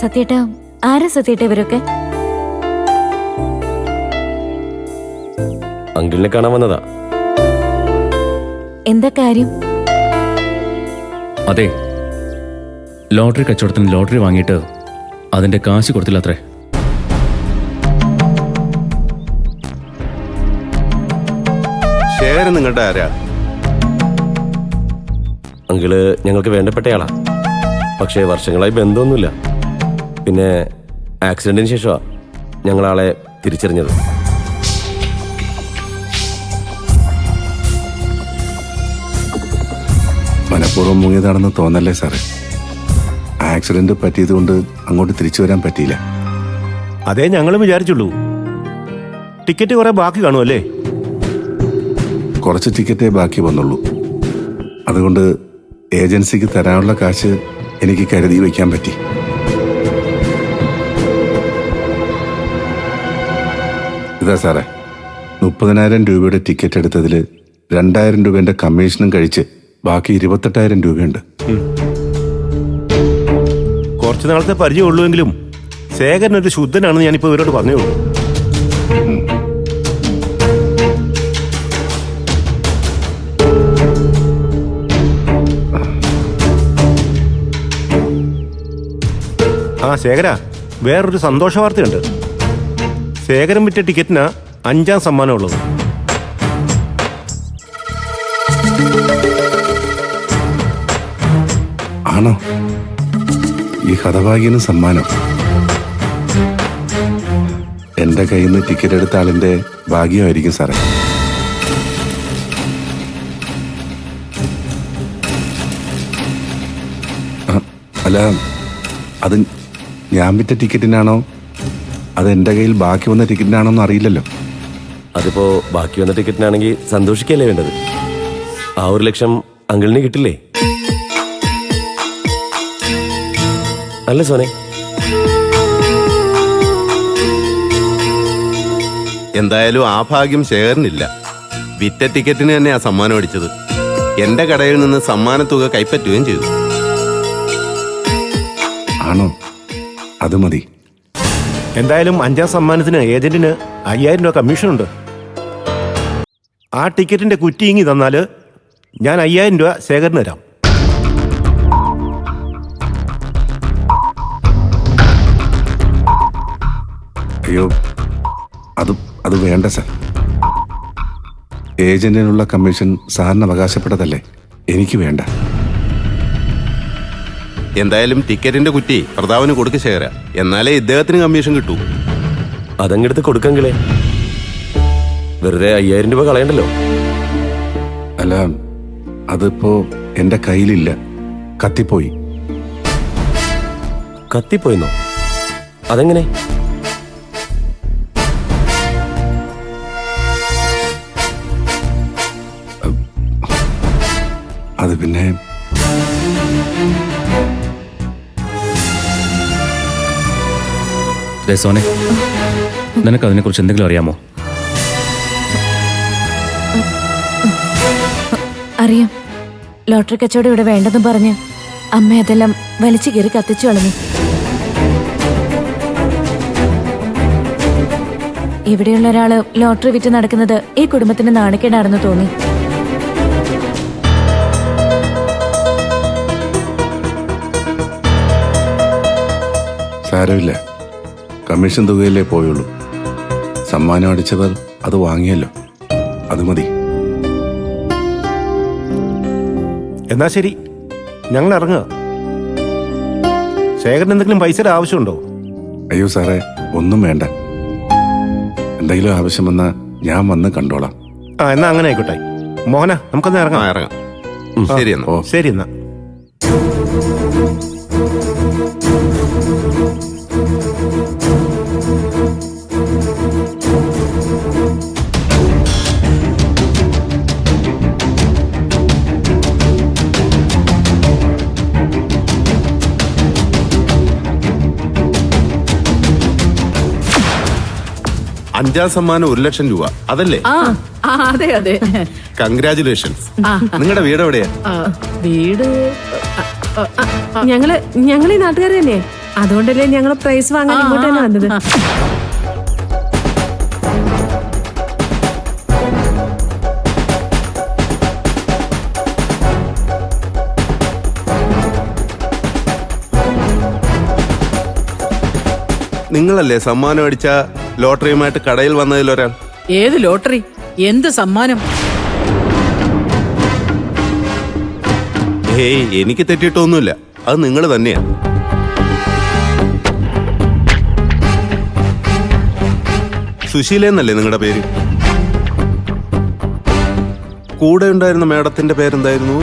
സത്യേട്ടാ, ആരാ സത്യേട്ടാ ഇവരൊക്കെ? അങ്കിളിനെ കാണാൻ വന്നതാ. എന്താ കാര്യം? അതെ, ലോട്ടറി കച്ചവടത്തിന് ലോട്ടറി വാങ്ങിയിട്ട് അതിന്റെ കാശ് കൊടുത്തില്ല അത്രേ. ശേഖരൻ നിങ്ങളുടെ ആരാ? അങ്കിള് ഞങ്ങൾക്ക് വേണ്ടപ്പെട്ടയാളാ. പക്ഷേ വർഷങ്ങളായി ബന്ധമൊന്നുമില്ല. പിന്നെ ആക്സിഡന്റിന് ശേഷമാ ഞങ്ങളാളെ തിരിച്ചറിഞ്ഞത്. മനഃപൂർവ്വം മുങ്ങിയതാണെന്ന് തോന്നല്ലേ സാറേ? ആക്സിഡന്റ് പറ്റിയതുകൊണ്ട് അങ്ങോട്ട് തിരിച്ചു വരാൻ പറ്റിയില്ല. അതേ ഞങ്ങളും വിചാരിച്ചുള്ളൂ. ടിക്കറ്റ് കുറെ ബാക്കി കാണുമല്ലേ? കുറച്ച് ടിക്കറ്റേ ബാക്കി വന്നുള്ളൂ. അതുകൊണ്ട് ഏജൻസിക്ക് തരാനുള്ള കാശ് എനിക്ക് കരുതി വയ്ക്കാൻ പറ്റി. ഇതാ സാറേ, 30,000 രൂപയുടെ ടിക്കറ്റ് എടുത്തതിൽ 2,000 രൂപേന്റെ കമ്മീഷനും കഴിച്ച് ബാക്കി 28,000 രൂപയുണ്ട്. കുറച്ചു നാളത്തെ പരിചയമുള്ളൂവെങ്കിലും ശേഖരൻ ഒരു ശുദ്ധനാണെന്ന് ഞാനിപ്പോൾ ഇവരോട് പറഞ്ഞോളൂ. ആ ശേഖര, വേറൊരു സന്തോഷ വാർത്തയുണ്ട്. ശേഖരൻ വിറ്റ ടിക്കറ്റിനാ 5ാം സമ്മാനം ഉള്ളത്. ആണോ? ഈ ഹതഭാഗ്യന് സമ്മാനം എന്റെ കയ്യിൽ നിന്ന് ടിക്കറ്റ് എടുത്ത ആളിന്റെ ഭാഗ്യമായിരിക്കും സാറേ. അല്ല, അത് ഞാൻ വിറ്റ ടിക്കറ്റിനാണോ അത് എന്റെ കയ്യിൽ ബാക്കി വന്ന ടിക്കറ്റിനാണോ എന്ന് അറിയില്ലല്ലോ. അതിപ്പോ ബാക്കി വന്ന ടിക്കറ്റിനാണെങ്കിൽ സന്തോഷിക്കല്ലേ വേണ്ടത്. ആ 1 ലക്ഷം അങ്കിളിന് കിട്ടില്ലേ? അല്ല സോനെ? എന്തായാലും ആ ഭാഗ്യം ശേഖരനില്ല. വിറ്റ ടിക്കറ്റിന് തന്നെ ആ സമ്മാനം അടിച്ചത്. എന്റെ കടയിൽ നിന്ന് സമ്മാനത്തുക കൈപ്പറ്റുകയും ചെയ്തു. ആണോ? അത് മതി. എന്തായാലും 5ാം സമ്മാനത്തിന് ഏജന്റിന് 5,000 രൂപ കമ്മീഷനുണ്ട്. ആ ടിക്കറ്റിന്റെ കുറ്റി ഇങ്ങി തന്നാൽ ഞാൻ 5,000 രൂപ ശേഖരന് തരാം. അയ്യോ, അത് വേണ്ട സാർ. ഏജന്റിനുള്ള കമ്മീഷൻ സാറിന് അവകാശപ്പെട്ടതല്ലേ, എനിക്ക് വേണ്ട. എന്തായാലും ടിക്കറ്റിന്റെ കുറ്റി ഭർത്താവിന് കൊടുക്ക് ശേഖര. എന്നാലേ ഇദ്ദേഹത്തിന് കമ്മീഷൻ കിട്ടൂ. അതങ്ങെടുത്ത് കൊടുക്കെങ്കിലേ, വെറുതെ 5,000 രൂപ കളയണ്ടല്ലോ. അല്ല, അതിപ്പോ എന്റെ കയ്യിലില്ല, കത്തിപ്പോയി. കത്തിപ്പോയിന്നോ? അതെങ്ങനെ? അത് പിന്നെ സോനെ, നിനക്ക് അതിനെക്കുറിച്ച് എന്തെങ്കിലും അറിയാമോ? അറിയാം. ലോട്ടറി കച്ചവടം ഇവിടെ വേണ്ടെന്ന് പറഞ്ഞ് അമ്മ അതെല്ലാം വലിച്ചു കയറി കത്തിച്ചു കളഞ്ഞു. ഇവിടെയുള്ള ഒരാള് ലോട്ടറി വിറ്റ് നടക്കുന്നത് ഈ കുടുംബത്തിന് നാണക്കേടാണെന്ന് തോന്നി. സാരമില്ല, കമ്മീഷൻ തുകയിലേ പോയുള്ളൂ. സമ്മാനം അടിച്ചവർ അത് വാങ്ങിയല്ലോ, അത് മതി. എന്നാ ശരി, ഞങ്ങൾ ഇറങ്ങുക. ശേഖരൻ എന്തെങ്കിലും പൈസയുടെ ആവശ്യമുണ്ടോ? അയ്യോ സാറേ, ഒന്നും വേണ്ട. എന്തെങ്കിലും ആവശ്യം വന്നാൽ ഞാൻ വന്ന് കണ്ടോളാം. എന്നാ അങ്ങനെ ആയിക്കോട്ടെ. മോഹന, നമുക്കൊന്ന് ആ, ഇറങ്ങാം. ഇറങ്ങാം. ശരി എന്നാ. ശരി എന്നാ. അഞ്ചാം സമ്മാനം 1 ലക്ഷം രൂപ, അതല്ലേ? അതെ അതെ. കൺഗ്രാചുലേഷൻസ്. നിങ്ങളുടെ വീട് എവിടെയാ? വീട് ഞങ്ങള് ഈ നാട്ടുകാർ തന്നെ. അതുകൊണ്ടല്ലേ ഞങ്ങൾ പ്രൈസ് വാങ്ങാൻ ഇങ്ങോട്ട് തന്നെ വന്നത്. നിങ്ങളല്ലേ സമ്മാനം അടിച്ച ലോട്ടറിയുമായിട്ട് കടയിൽ വന്നതിലൊരാൾ? ഏത് ലോട്ടറി? എന്ത് സമ്മാനം? ഏയ്, എനിക്ക് തെറ്റിയിട്ടൊന്നുമില്ല. അത് നിങ്ങൾ തന്നെയാ. സുശീല എന്നല്ലേ നിങ്ങളുടെ പേര്? കൂടെ ഉണ്ടായിരുന്ന മേഡത്തിന്റെ പേരെന്തായിരുന്നു?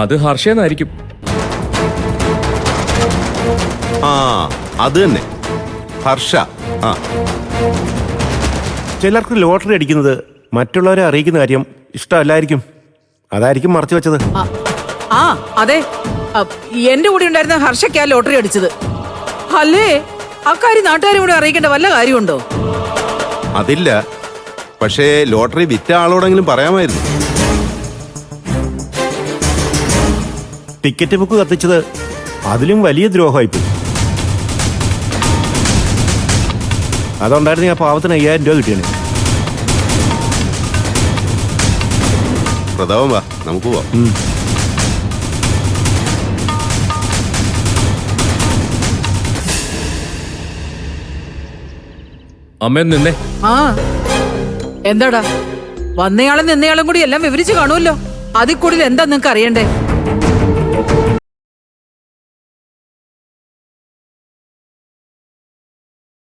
അത് ഹർഷയെന്നായിരിക്കും. ആ, അത് തന്നെ, ഹർഷ. ആ, ചിലർക്ക് ലോട്ടറി അടിക്കുന്നത് മറ്റുള്ളവരെ അറിയിക്കുന്ന കാര്യം ഇഷ്ടമല്ലായിരിക്കും. അതായിരിക്കും മറച്ചു വെച്ചത്. ആ അതെ, എന്റെ കൂടെ ഉണ്ടായിരുന്ന ഹർഷയ്ക്കാ ലോട്ടറി അടിച്ചത്. അല്ലേ, അക്കാര്യം നാട്ടുകാരും കൂടെ അറിയിക്കേണ്ട വല്ല കാര്യമുണ്ടോ? അതില്ല. പക്ഷേ ലോട്ടറി വിറ്റ ആളോടെങ്കിലും പറയാമായിരുന്നു. ടിക്കറ്റ് ബുക്ക് കത്തിച്ചത് അതിലും വലിയ ദ്രോഹമായിപ്പോയി. അതുണ്ടായിരുന്നു ആ പാവത്തിന് 5000 രൂപ കിട്ടിയാണ്. പ്രതാപം വാ, നമുക്ക് പോവാം. അമ്മ നിന്നേ. ആ എന്താടാ, വന്നയാളും നിന്നയാളും കൂടി എല്ലാം വിവരിച്ചു കാണുമല്ലോ. അതിൽ കൂടുതൽ എന്താ നിങ്ങക്ക് അറിയണ്ടേ?